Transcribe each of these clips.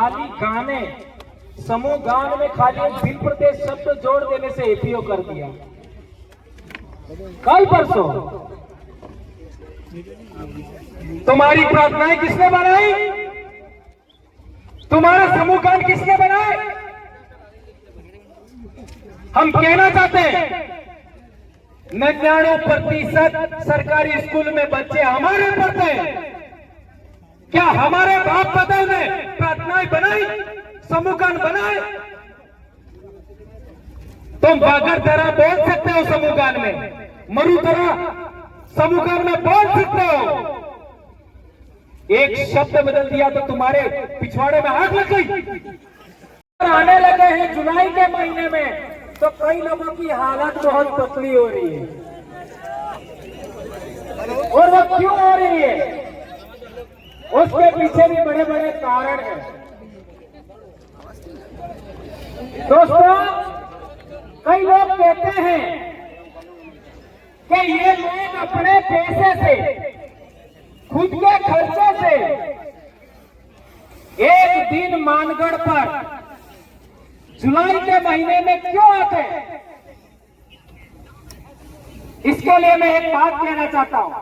खाली गाने समूह गान में खाली एक भिन्न प्रदेश शब्द जोड़ देने से एपीओ कर दिया। कल परसों तुम्हारी प्रार्थनाएं किसने बनाई? तुम्हारा समूह गान किसने बनाए? हम कहना चाहते हैं 99% सरकारी स्कूल में बच्चे हमारे पढ़ते हैं। क्या हमारे बाप पता ने प्रार्थनाएं बनाई, समूह गान बनाए? तुम बागर तरह बोल सकते हो समूह गान में, मरु तरह समूह गान में बोल सकते हो। एक शब्द बदल दिया तो तुम्हारे पिछवाड़े में आग लग गई। आने लगे हैं जुलाई के महीने में तो कई लोगों की हालत बहुत पतली हो रही है। और वो क्यों हो रही है? उसके पीछे भी बड़े बड़े कारण हैं। दोस्तों, कई लोग कहते हैं कि ये लोग अपने पैसे से, खुद के खर्चे से एक दिन मानगढ़ पर जुलाई के महीने में क्यों आते हैं? इसके लिए मैं एक बात कहना चाहता हूं।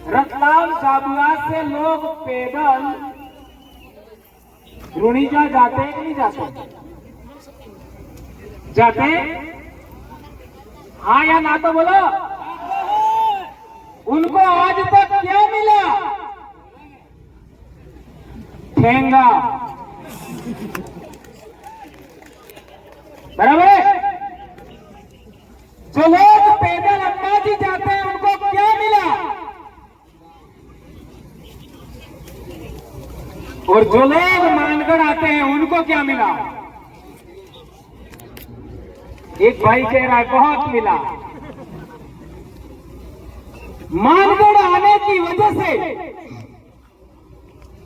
रतलाम झाबुआ से लोग पैदल रुणीजा जाते हैं कि नहीं जाते? जाते हैं? हाँ या ना तो बोलो। उनको आज तक क्या मिला? ठेंगा। बराबर है? जो लोग पैदल अम्मा जी जाते हैं उनको क्या मिला? और जो लोग मानगढ़ आते हैं उनको क्या मिला? एक भाई कह रहा है बहुत मिला। मानगढ़ आने की वजह से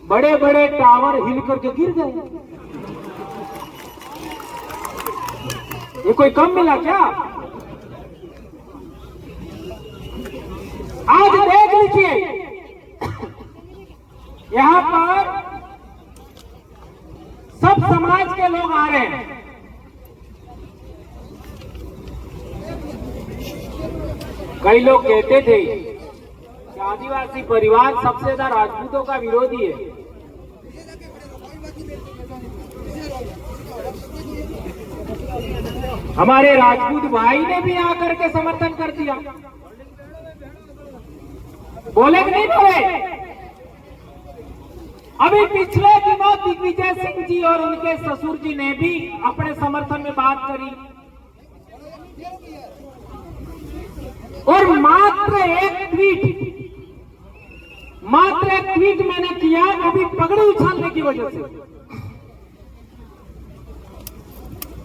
बड़े बड़े टावर हिल करके गिर गए। ये कोई कम मिला क्या? आज देख लीजिए, यहां पर सब समाज के लोग आ रहे हैं। कई लोग कहते थे कि आदिवासी परिवार सबसे ज्यादा राजपूतों का विरोधी है। हमारे राजपूत भाई ने भी आकर के समर्थन कर दिया। बोले कि नहीं बोले? अभी पिछले दिनों दिग्विजय सिंह जी और उनके ससुर जी ने भी अपने समर्थन में बात करी और मात्र एक ट्वीट मैंने किया, वो भी पगड़ी उछालने की वजह से,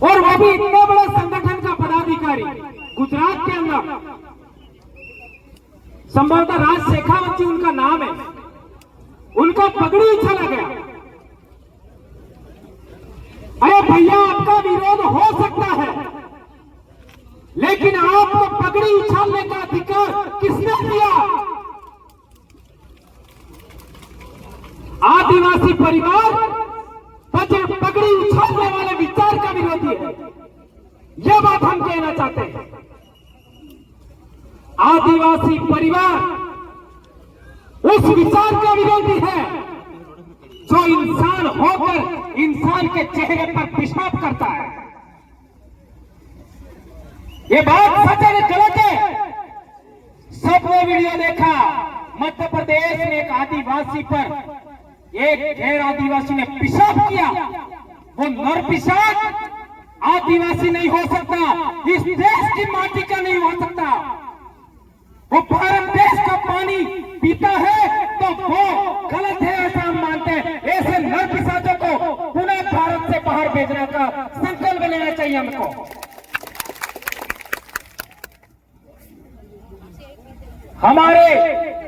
और वो भी इतने बड़े संगठन का पदाधिकारी गुजरात के अंदर, संभवतः राज शेखावत जी उनका नाम है, उनका पगड़ी उछाला गया। अरे भैया, आपका विरोध हो सकता है, लेकिन आपको पगड़ी उछालने का अधिकार किसने दिया? आदिवासी परिवार पगड़ी उछालने वाले विचार का विरोधी है। यह बात हम कहना चाहते हैं। आदिवासी परिवार उस विचार का विरोधी है जो इंसान होकर इंसान के चेहरे पर पेशाब करता है। ये बात सच है, गलत है? सबने वीडियो देखा, मध्य प्रदेश में एक आदिवासी पर एक गैर आदिवासी ने पेशाब किया। वो नर पेशाब आदिवासी नहीं हो सकता, इस देश की माटी का नहीं हो सकता। वो भारत देश का पानी पीता है तो वो गलत है, ऐसा हम मानते हैं। ऐसे नर पिशाचों को पुनः भारत से बाहर भेजने का संकल्प लेना चाहिए हमको। हमारे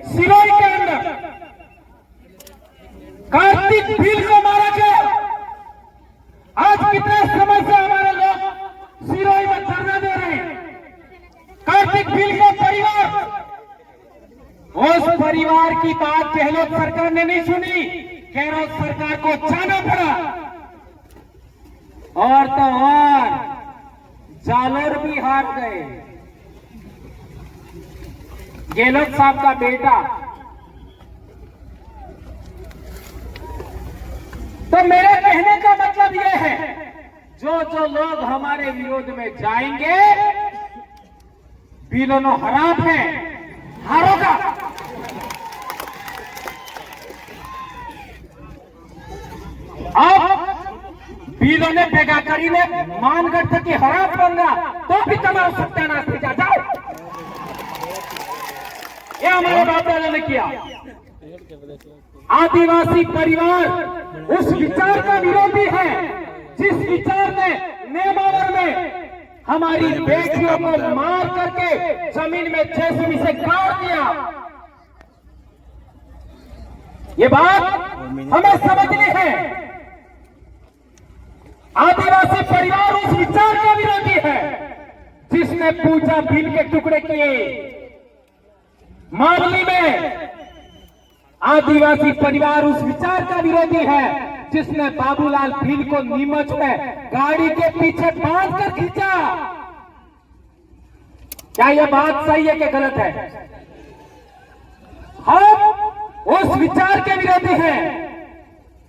सिरोही के अंदर कार्तिक भील को मारा गया। आज कितने समय से हमारे लोग सिरोही में धरना दे रहे हैं। कार्तिक भील का परिवार, उस परिवार की बात गहलोत सरकार ने नहीं सुनी। गहलोत सरकार को जाना पड़ा। और तो और जालोर भी हार गए। गहलोत साहब का बेटा। तो मेरे कहने का मतलब यह है, जो जो लोग हमारे विरोध में जाएंगे, बिलोनो हराम है, हारोगा। अब बिलो ने बेगा करी ने मानगढ़ तक की हराम बंगा तो भी तमाम सत्यानाश भेजा। जाओ, ये हमारे बाप दादा ने किया। आदिवासी परिवार उस विचार का विरोधी है जिस विचार ने नेमावर में हमारी बेटियों को मार करके जमीन में जेसीबी से गाड़ दिया। ये बात हमें समझनी है। आदिवासी परिवार उस विचार का विरोधी है जिसने पूजा भील के टुकड़े किए। मावली में आदिवासी परिवार उस विचार का विरोधी है जिसने बाबूलाल भील को नीमच में गाड़ी के पीछे बांध कर खींचा। क्या यह बात सही है कि गलत है? हम उस विचार के विरोधी हैं।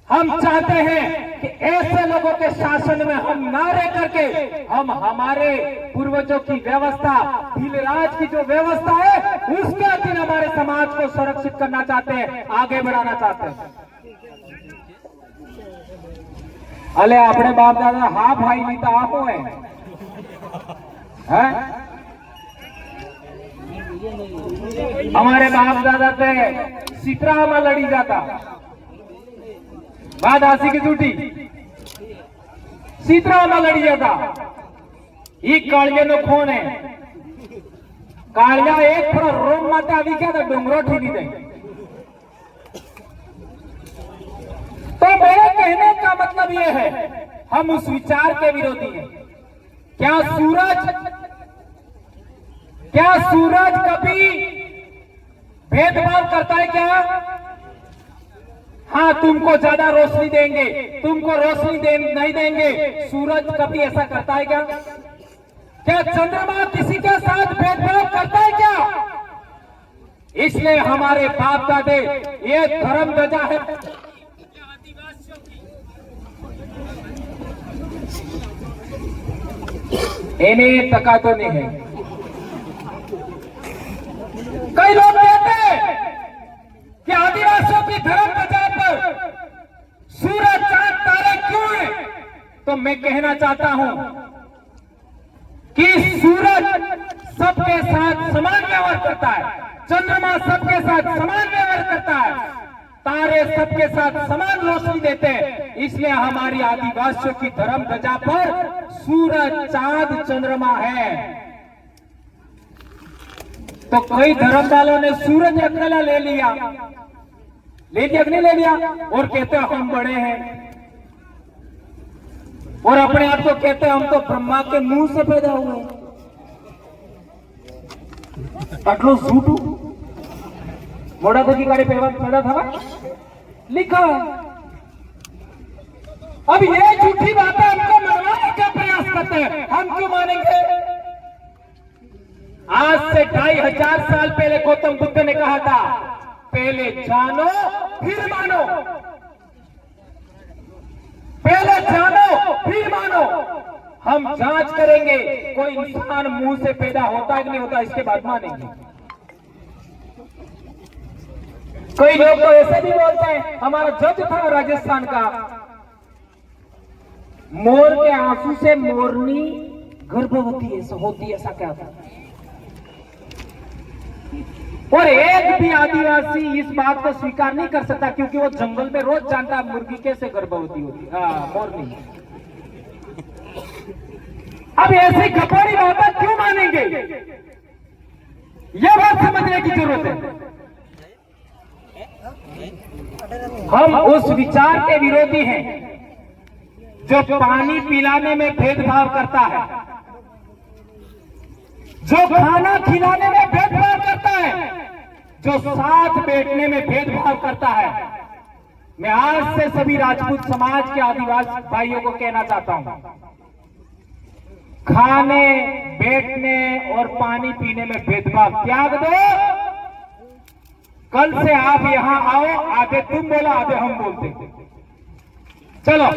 हम चाहते हैं कि ऐसे लोगों के शासन में हम ना रह करके हम हमारे पूर्वजों की व्यवस्था, भीलराज की जो व्यवस्था है, उसके अधीन हमारे समाज को सुरक्षित करना चाहते हैं, आगे बढ़ाना चाहते हैं। अले अपने बाप दादा हा भाई नहीं तो आपो है, हमारे बाप दादा पे सितरा में लड़ी जाता, बात आसी की झूठी सीतरा में लड़ी जाता। ये कालिया नो खोन है, कालिया एक थोड़ा रोम माते आवी क्या था डूंगरो ठीकी दे। तो मेरे कहने का मतलब ये है, हम उस विचार के विरोधी हैं। क्या सूरज कभी भेदभाव करता है क्या? हाँ, तुमको ज्यादा रोशनी देंगे, तुमको रोशनी नहीं देंगे। सूरज कभी ऐसा करता है क्या? क्या चंद्रमा किसी के साथ भेदभाव करता है क्या? इसलिए हमारे बाप दादे ये धर्म ध्वजा है इन्हें तका तो नहीं है। कई लोग कहते हैं कि आदिवासियों की धर्म ध्वजा पर सूरज चांद तारे क्यों है? तो मैं कहना चाहता हूं कि सूरज सबके साथ समान व्यवहार करता है, चंद्रमा सबके साथ समान व्यवहार करता है, तारे सबके साथ समान रोशनी देते हैं। इसलिए हमारी आदिवासियों की धर्म ध्वजा पर सूरज चांद चंद्रमा है। तो कई धर्म वालों ने सूरज अकेला ले लिया कि नहीं ले लिया, और कहते हैं हम बड़े हैं, और अपने आप को कहते हैं हम तो ब्रह्मा के मुंह से पैदा हुए। अटलो झूठू मोड़ा तो की गाड़ी पैदा था लिखा है। अब ये झूठी बातें हमको मनवाने का प्रयास करते हैं, हम क्यों मानेंगे? आज से 2500 साल पहले गौतम बुद्ध ने कहा था, पहले जानो फिर मानो, पहले जानो फिर मानो। हम जांच करेंगे कोई इंसान मुंह से पैदा होता है कि नहीं होता, इसके बाद मानेंगे। कई लोग तो ऐसे भी बोलते हैं, हमारा जज था राजस्थान का, मोर के आंसू से मोरनी गर्भवती होती, ऐसा क्या था? और एक भी आदिवासी इस बात को स्वीकार नहीं कर सकता, क्योंकि वो जंगल में रोज जानता है मुर्गी कैसे गर्भवती होती, मोरनी। अब ऐसी कपड़ी बातें क्यों मानेंगे? यह बात समझने की जरूरत है। हम उस विचार के विरोधी हैं जो पानी पिलाने में भेदभाव करता है, जो खाना खिलाने में भेदभाव करता है, जो साथ बैठने में भेदभाव करता है। मैं आज से सभी राजपूत समाज के आदिवासी भाइयों को कहना चाहता हूं, खाने, बैठने और पानी पीने में भेदभाव त्याग दो। कल से आप यहां आओ, आधे तुम बोला आधे हम बोलते। चलो,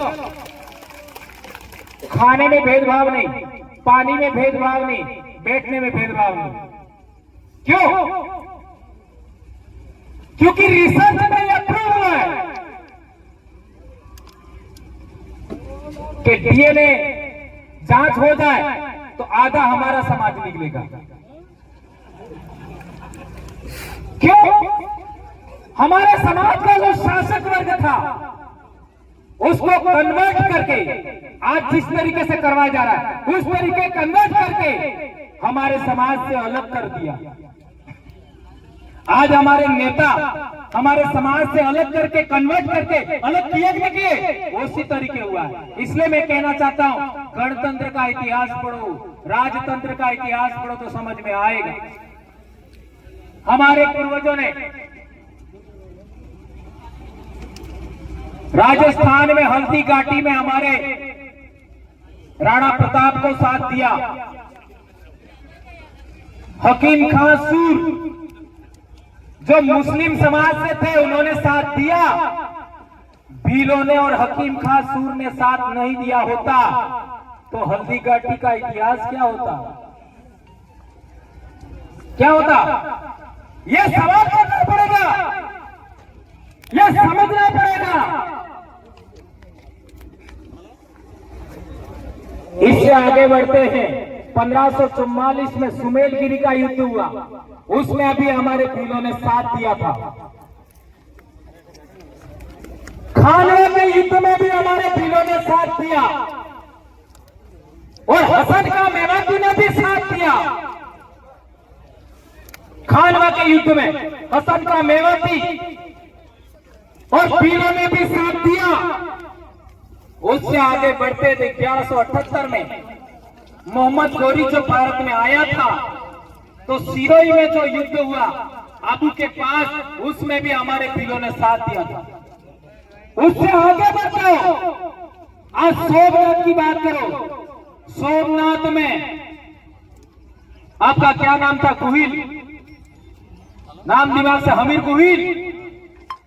खाने में भेदभाव नहीं, पानी में भेदभाव नहीं, बैठने में भेदभाव नहीं। क्यों? क्योंकि रिसर्च में यह प्रूव हुआ है कि डीएनए जांच हो जाए तो आधा हमारा समाज निकलेगा। क्यों? हमारे समाज का जो शासक वर्ग था उसको कन्वर्ट करके आज जिस तरीके से करवाया जा रहा है उस तरीके कन्वर्ट करके हमारे समाज से अलग कर दिया। आज हमारे नेता हमारे समाज से अलग करके कन्वर्ट करके अलग किए कि किए, उसी तरीके हुआ है। इसलिए मैं कहना चाहता हूं, गणतंत्र का इतिहास पढ़ो, राजतंत्र का इतिहास पढ़ो तो समझ में आएगा। हमारे पूर्वजों ने राजस्थान में हल्दी घाटी में हमारे राणा प्रताप को साथ दिया। हकीम खां सूर जो मुस्लिम समाज से थे उन्होंने साथ दिया। भीलों ने और हकीम खां सूर ने साथ नहीं दिया होता तो हल्दी घाटी का इतिहास क्या होता? क्या होता? यह सवाल करना पड़ेगा, यह समझना पड़ेगा। इससे आगे बढ़ते हैं। 1544 में सुमेलगिरी का युद्ध हुआ, उसमें अभी हमारे भीलों ने साथ दिया था। खानवा के युद्ध में भी हमारे भीलों ने साथ दिया और हसन का मेवाती ने भी साथ दिया। खानवा के युद्ध में हसन का मेवाती और भीलों ने भी साथ दिया। उससे आगे बढ़ते थे 1178 में मोहम्मद गौरी जो भारत में आया था तो सिरोही में जो युद्ध हुआ आबू के पास, उसमें भी हमारे भीलों ने साथ दिया था। उससे आगे बढ़ो, आज सोमनाथ की बात करो। सोमनाथ में आपका क्या नाम था? गुहिल, नाम दिमाग से हमीर गुहिल,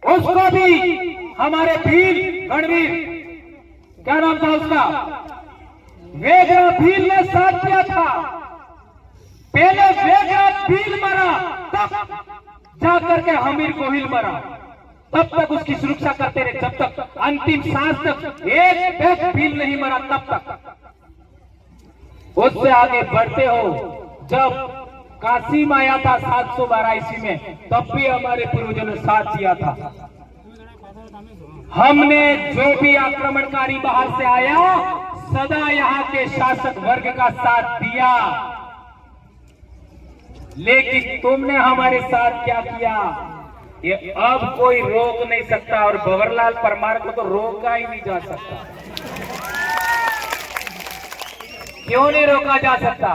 उसको भी हमारे भील गणवीर, क्या नाम था उसका, वेगरा भील ने साथ दिया था। पहले वेगरा भील मरा, तब जाकर के हमीर गोहिल मरा। तब तक उसकी सुरक्षा करते रहे, जब तक अंतिम सांस तक एक भील नहीं मरा तब तक। उससे आगे बढ़ते हो, जब कासिम आया था 712 ईस्वी में, तब भी हमारे पूर्वजों ने साथ दिया था। हमने जो भी आक्रमणकारी बाहर से आया सदा यहाँ के शासक वर्ग का साथ दिया, लेकिन तुमने हमारे साथ क्या किया ये अब कोई रोक नहीं सकता, और भंवरलाल परमार को तो रोका ही नहीं जा सकता। क्यों नहीं रोका जा सकता?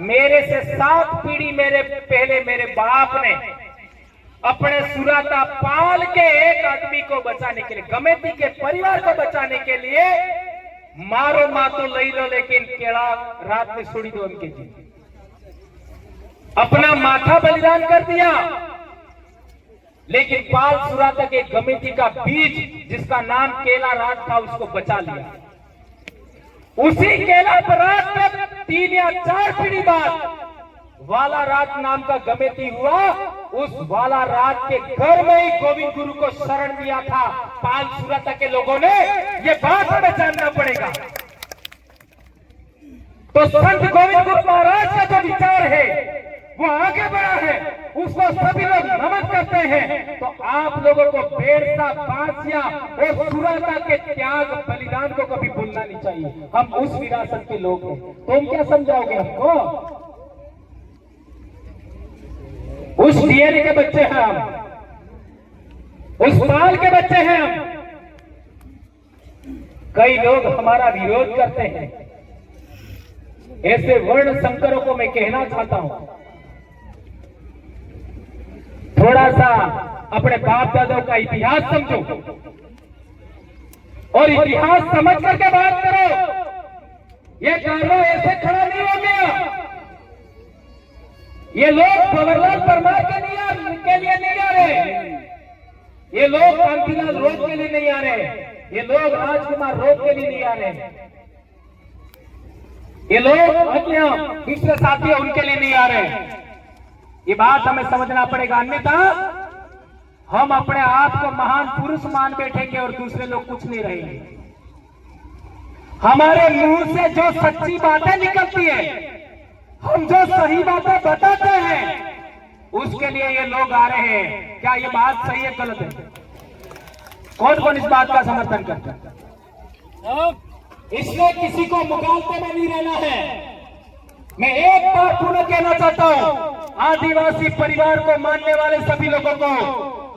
मेरे से 7 पीढ़ी मेरे पहले मेरे बाप ने अपने सुराता पाल के एक आदमी को बचाने के लिए, गमेती के परिवार को बचाने के लिए, मारो माँ तो लई लो लेकिन केड़ा रात में छोड़ी दो उनके जी, अपना माथा बलिदान कर दिया। लेकिन पाल सुराता के गमेती का बीज जिसका नाम केला रात था उसको बचा लिया। उसी केला रात में 3 या 4 पीढ़ी बाद वाला रात नाम का गमेती हुआ। उस वाला रात के घर में ही गोविंद गुरु को शरण दिया था पाल सुराता के लोगों ने। ये बात हमें जानना पड़ेगा। तो संत गोविंद गुरु महाराज का जो विचार है वो आगे बढ़ा है, उसको सभी लोग नमन करते हैं। तो आप लोगों को बेरसा, बांसिया और सुराता के त्याग बलिदान को कभी भूलना नहीं चाहिए। हम उस विरासत के लोग हैं। तुम क्या समझाओगे हमको? उस डीएनए के बच्चे हैं हम, उस पाल के बच्चे हैं हम। कई लोग हमारा विरोध करते हैं। ऐसे वर्ण संकरों को मैं कहना चाहता हूं, थोड़ा सा अपने बाप दादाओं का इतिहास समझो और इतिहास समझ करके बात करो। ये कारवा ऐसे खड़ा नहीं हो गया। ये लोग भंवरलाल परमार के लिए नहीं आ रहे, ये लोग कांतिलाल रोग के लिए नहीं आ रहे, ये लोग राजकुमार रोग के लिए नहीं आ रहे, ये लोग अन्य दूसरे साथी हैं उनके लिए नहीं आ रहे। ये बात हमें समझना पड़ेगा, अन्यथा हम अपने आप को महान पुरुष मान बैठेंगे और दूसरे लोग कुछ नहीं रहेंगे। हमारे मुंह से जो सच्ची बातें निकलती है, हम जो सही बातें बताते हैं, उसके लिए ये लोग आ रहे हैं। क्या ये बात सही है गलत है? कौन कौन इस बात का समर्थन करता है? इसलिए किसी को मुगालते में नहीं रहना है। मैं एक बार पुनः कहना चाहता हूं, आदिवासी परिवार को मानने वाले सभी लोगों को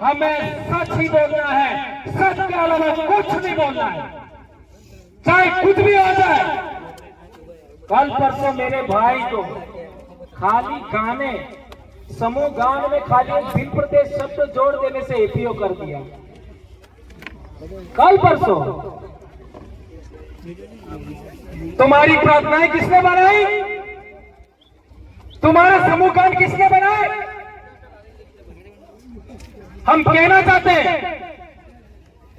हमें सच ही बोलना है, सच के अलावा कुछ नहीं बोलना है, चाहे कुछ भी हो जाए। कल परसों मेरे भाई को खाली गाने समूह गान में खाली भिन्न प्रदेश शब्द जोड़ देने से एपीओ कर दिया। कल परसों तुम्हारी प्रार्थनाएं किसने बनाई? तुम्हारा समूह गान किसने बनाए? हम कहना चाहते हैं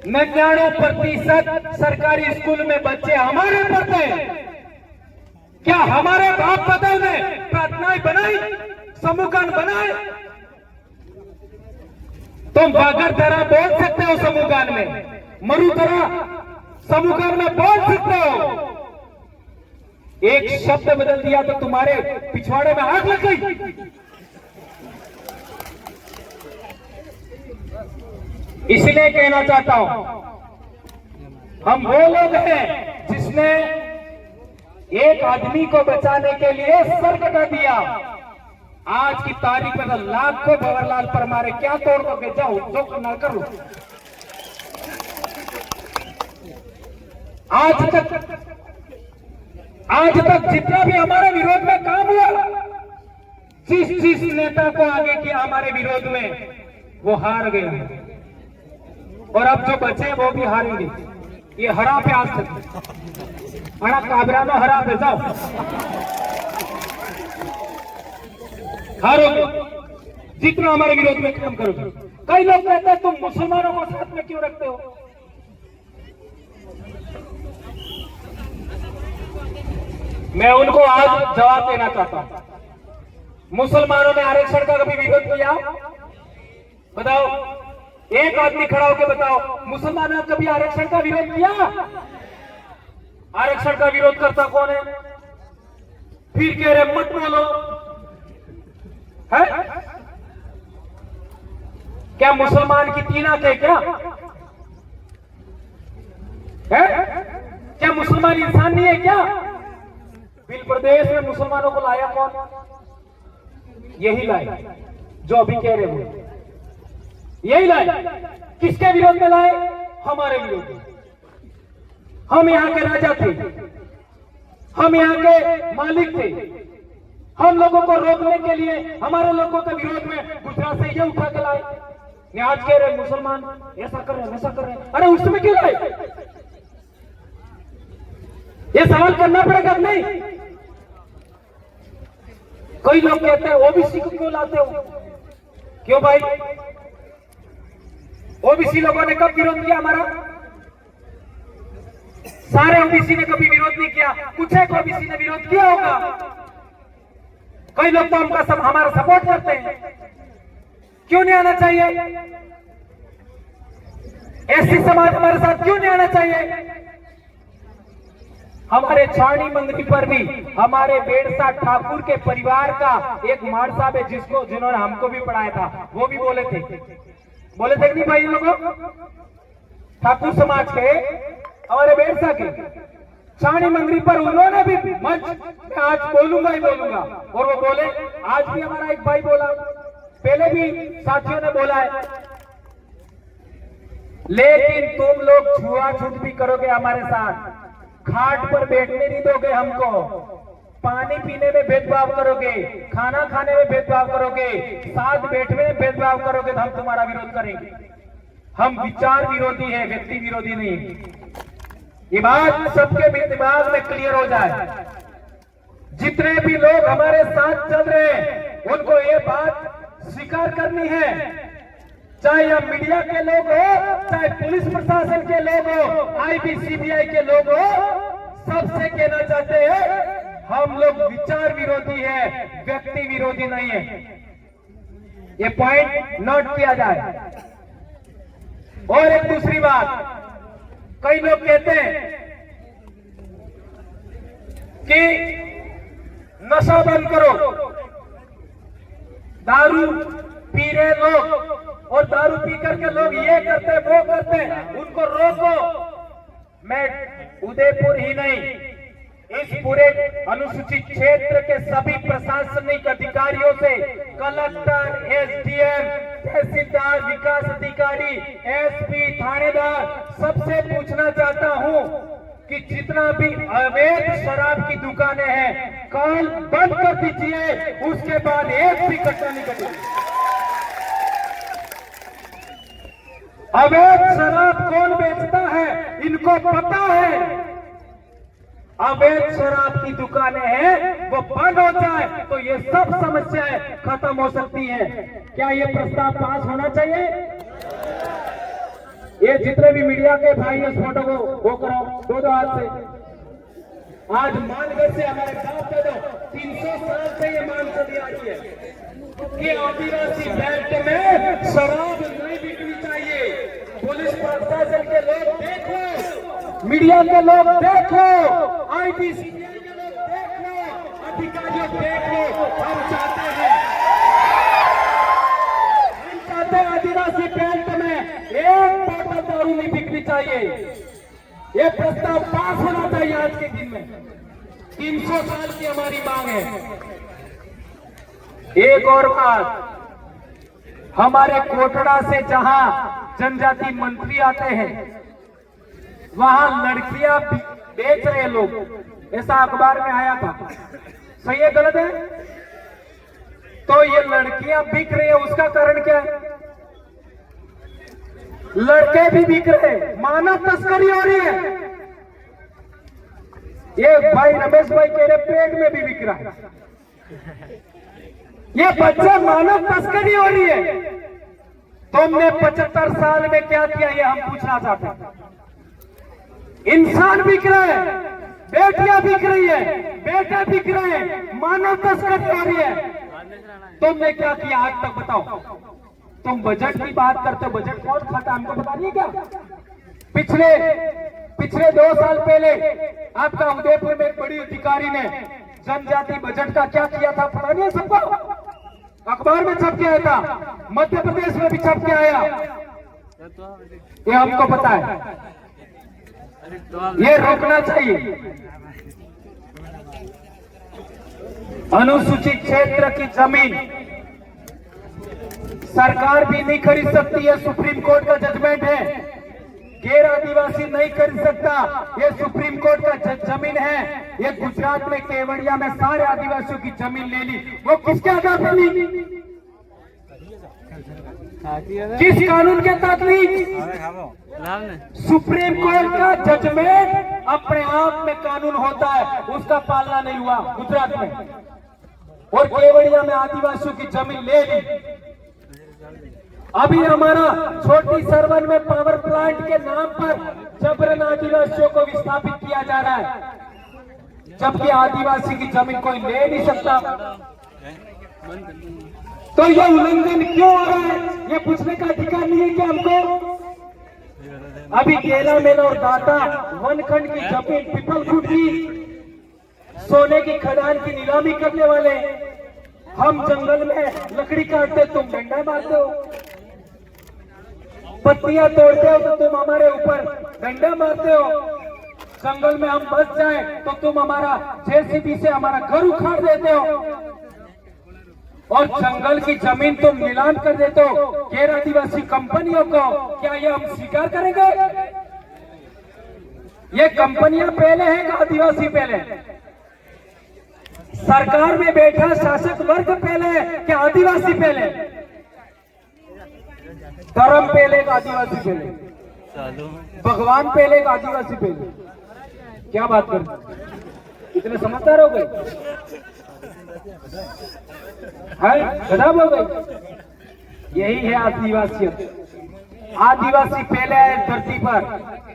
99% सरकारी स्कूल में बच्चे हमारे पढ़ते हैं। क्या हमारे बाप दादा ने प्रार्थनाएं बनाई, समूह गान बनाए? तुम बागर धरा बोल सकते हो समूह गान में, मरु धरा समूह गान में बोल सकते हो। एक शब्द बदल दिया तो तुम्हारे पिछवाड़े में आग लग गई। इसलिए कहना चाहता हूं, हम वो लोग हैं जिसने एक आदमी को बचाने के लिए सर कटा दिया। आज की तारीख में लाखों भंवरलाल परमार क्या तोड़ दोगे? जाओ जो करना करो। आज तक जितना भी हमारे विरोध में काम हुआ, जिस नेता को आगे किया हमारे विरोध में, वो हार गए और अब जो बचे वो भी हारेंगे। ये हरा पे आज तक बड़ा काबरा में हरा पे जाओ, हारोगे जितना हमारे विरोध में काम करोगे। कई लोग कहते हैं तुम मुसलमानों को साथ में क्यों रखते हो? मैं उनको आज जवाब देना चाहता हूं। मुसलमानों ने आरक्षण का कभी विरोध किया? बताओ, एक आदमी खड़ा होकर बताओ, मुसलमानों ने कभी आरक्षण का विरोध किया? आरक्षण का विरोध करता कौन है? फिर कह रहे मत बोलो है? क्या मुसलमान की तीन आंखें क्या है? क्या मुसलमान इंसान नहीं है क्या? बिल प्रदेश में मुसलमानों को लाया कौन? यही लाए जो अभी कह रहे हो, यही लाए। किसके विरोध में लाए? हमारे विरोध में। हम यहाँ के राजा थे, हम यहाँ के मालिक थे। हम लोगों को रोकने के लिए हमारे लोगों के विरोध में गुजरात से ये उठा के लाए। आज कह रहे मुसलमान ऐसा कर रहे हैं, वैसा कर रहे हैं। अरे उस समय क्यों लाए? ये सवाल करना पड़ेगा नहीं? कई लोग कहते हैं ओबीसी को क्यों लाते हो? क्यों भाई? ओबीसी लोगों ने कब विरोध किया हमारा? सारे ओबीसी ने कभी विरोध नहीं किया, कुछ एक ओबीसी ने विरोध किया होगा। कई लोग तो हमारा सपोर्ट करते हैं। क्यों नहीं आना चाहिए? एससी समाज हमारे साथ क्यों नहीं आना चाहिए? हमारे छावनी मंदिर पर भी हमारे बेड़सा ठाकुर के परिवार का एक मार साहब है जिन्होंने हमको भी पढ़ाया था, वो भी बोले थे कि नहीं भाई लोगों, ठाकुर समाज के हमारे बेड़सा के छावनी मंदिर पर उन्होंने भी मंच में आज बोलूंगा ही बोलूंगा, और वो बोले। आज भी हमारा एक भाई बोला, पहले भी साथियों ने बोला है। लेकिन तुम लोग छुआछूत भी करोगे हमारे साथ, खाट पर बैठने नहीं दोगे हमको, पानी पीने में भेदभाव करोगे, खाना खाने में भेदभाव करोगे, साथ बैठने में भेदभाव करोगे तो हम तुम्हारा विरोध करेंगे। हम विचार विरोधी है, व्यक्ति विरोधी नहीं। ये बात सबके दिमाग में क्लियर हो जाए। जितने भी लोग हमारे साथ चल रहे हैं उनको ये बात स्वीकार करनी है, चाहे यह मीडिया के लोग हो, चाहे पुलिस प्रशासन के लोग हो, आईबी सीबीआई के लोग हो, सबसे कहना चाहते हैं हम लोग विचार विरोधी है, व्यक्ति विरोधी नहीं है। ये पॉइंट नोट किया जाए। और एक दूसरी बात, कई लोग कहते हैं कि नशा बंद करो, दारू पी रहे लोग और दारू पी करके लोग ये करते वो करते, उनको रोको। मैं उदयपुर ही नहीं, इस पूरे अनुसूचित क्षेत्र के सभी प्रशासनिक अधिकारियों से, कलेक्टर, एसडीएम, तहसीलदार, विकास अधिकारी, एसपी, थानेदार, सबसे पूछना चाहता हूं कि जितना भी अवैध शराब की दुकानें हैं कल बंद कर दीजिए, उसके बाद एक भी कट्टा नहीं कटेगी। अवैध शराब कौन बेचता है इनको पता है। अवैध शराब की दुकानें हैं वो बंद हो जाए तो ये सब समस्याएं खत्म हो सकती हैं। क्या ये प्रस्ताव पास होना चाहिए? ये जितने भी मीडिया के भाई इस फोटो को वो करो दो हाथ से। आज मानगढ़ से हमारे गांव पे तो 300 साल से ये मांग चली आ रही है कि आदिवासी बेल्ट में शराब नहीं बिकनी चाहिए। पुलिस प्रशासन के लोग देखो, मीडिया के लोग देखो, आईपीसी के लोग देखो, अधिकारियों देखो, हम चाहते हैं आदिवासी बेल्ट में एक बोतल दारू नहीं बिकनी चाहिए। ये प्रस्ताव पास होना चाहिए आज के दिन में। 300 साल की हमारी मांग है। एक और बात, हमारे कोटड़ा से जहां जनजाति मंत्री आते हैं वहां लड़कियां बेच रहे लोग, ऐसा अखबार में आया था। सही है गलत है? तो ये लड़कियां बिक रही है, उसका कारण क्या है? लड़के भी बिक रहे, मानव तस्करी हो रही है। ये भाई रमेश भाई कह रहे पेट में भी बिक रहा है। ये बच्चा मानव तस्करी हो रही है। तुमने 75 साल में क्या किया ये हम पूछना चाहते हैं। इंसान बिक रहे हैं, बेटियां बिक रही है, बेटे बिक रहे हैं, मानव तस्करी हो रही है। तुमने क्या किया आज तक बताओ? तुम बजट की बात करते हो, बजट कौन खाता हमको बता दिए क्या? पिछले 2 साल पहले आपका उदयपुर में एक बड़ी अधिकारी ने जनजाति बजट का क्या किया था पता नहीं है सबको? अखबार में छप के आया था, मध्य प्रदेश में भी छप के आया, ये हमको पता है। ये रोकना चाहिए। अनुसूचित क्षेत्र की जमीन सरकार भी नहीं खरीद सकती है, सुप्रीम कोर्ट का जजमेंट है। गैर आदिवासी नहीं खरीद सकता, ये सुप्रीम कोर्ट का जमीन है। ये गुजरात में केवड़िया में सारे आदिवासियों की जमीन ले ली, वो किसके आधार पर ली? किस कानून के तहत ली? सुप्रीम कोर्ट का जजमेंट अपने आप में कानून होता है, उसका पालना नहीं हुआ गुजरात में, और केवड़िया में आदिवासियों की जमीन ले ली। अभी हमारा छोटी सरवन में पावर प्लांट के नाम पर जबरन आदिवासियों को विस्थापित किया जा रहा है, जबकि आदिवासी की जमीन कोई ले नहीं सकता। तो ये उल्लंघन क्यों हो रहा है, ये पूछने का अधिकार नहीं है क्या हमको? अभी केला मेला और दाता वनखंड की जमीन पीपलखुट की सोने की खदान की नीलामी करने वाले, हम जंगल में लकड़ी काटते तुम डंडा मारते हो, पत्तियां तोड़ते हो तो तुम हमारे ऊपर डंडा मारते हो, जंगल में हम बच जाए तो तुम हमारा जेसीबी से हमारा घर उखाड़ देते हो, और जंगल की जमीन तुम नीलाम कर देते हो गैर आदिवासी कंपनियों को। क्या ये हम स्वीकार करेंगे? ये कंपनियां पहले हैं कि आदिवासी पहले? सरकार में बैठा शासक वर्ग पहले कि आदिवासी पहले? धर्म पहले का आदिवासी पहले? भगवान पहले का आदिवासी पहले? क्या बात कर, इतने समझदार हो गए? गजब हो गए। यही है आदिवासियत। आदिवासी पहले आए धरती पर,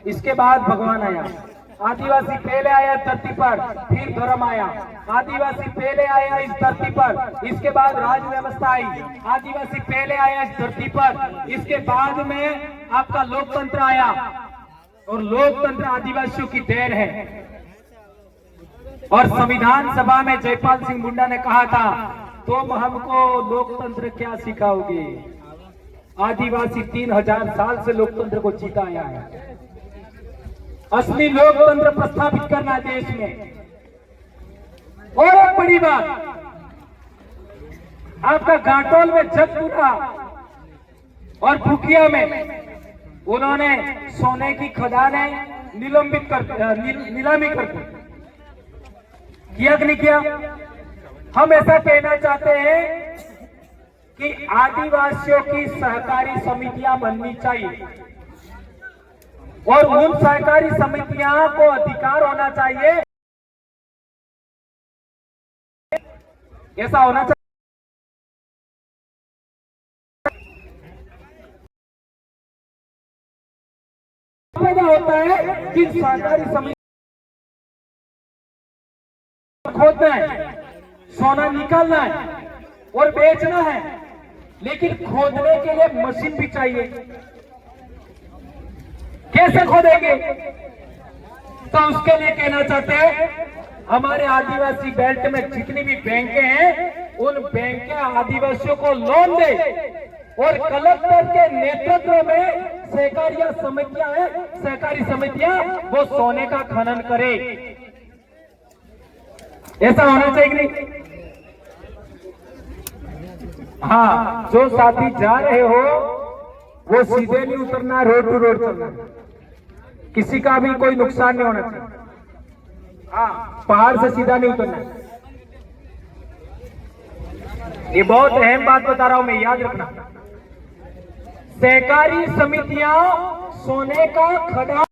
इसके बाद भगवान आया। आदिवासी पहले आया धरती पर, फिर धर्म आया। आदिवासी पहले आया इस धरती पर, इसके बाद राज व्यवस्था आई। आदिवासी पहले आया इस धरती पर, इसके बाद में आपका लोकतंत्र आया। और लोकतंत्र आदिवासियों की देन है। और संविधान सभा में जयपाल सिंह मुंडा ने कहा था, तुम हमको लोकतंत्र क्या सिखाओगे? आदिवासी 3000 साल से लोकतंत्र को जीता आया है। असली लोकतंत्र प्रस्थापित करना देश में। और एक बड़ी बात, आपका घाटोल में जगपुरा और फुकिया में उन्होंने सोने की खदानें निलंबित कर नीलामी कर किया कि नहीं किया? हम ऐसा कहना चाहते हैं कि आदिवासियों की सहकारी समितियां बननी चाहिए और उन सहकारी समितियों को अधिकार होना चाहिए, ऐसा होना चाहिए। पैदा होता है कि सहकारी समिति खोदना है, सोना निकालना है और बेचना है, लेकिन खोदने के लिए मशीन भी चाहिए। कैसे खोदेंगे? तो उसके लिए कहना चाहते हैं, हमारे आदिवासी बेल्ट में जितनी भी बैंकें हैं, उन बैंक के आदिवासियों को लोन दे और कलेक्टर के नेतृत्व में सहकारिया समितियां हैं, सहकारी समितियां वो सोने का खनन करे। ऐसा होना चाहिए कि नहीं? हाँ, जो साथी जा रहे हो वो सीधे नहीं उतरना, रोड टू रोड चलना, किसी का भी कोई नुकसान नहीं होना चाहिए। हाँ, पहाड़ से सीधा नहीं उतरना। ये बहुत अहम बात बता रहा हूं मैं, याद रखना। सहकारी समितियां सोने का खदान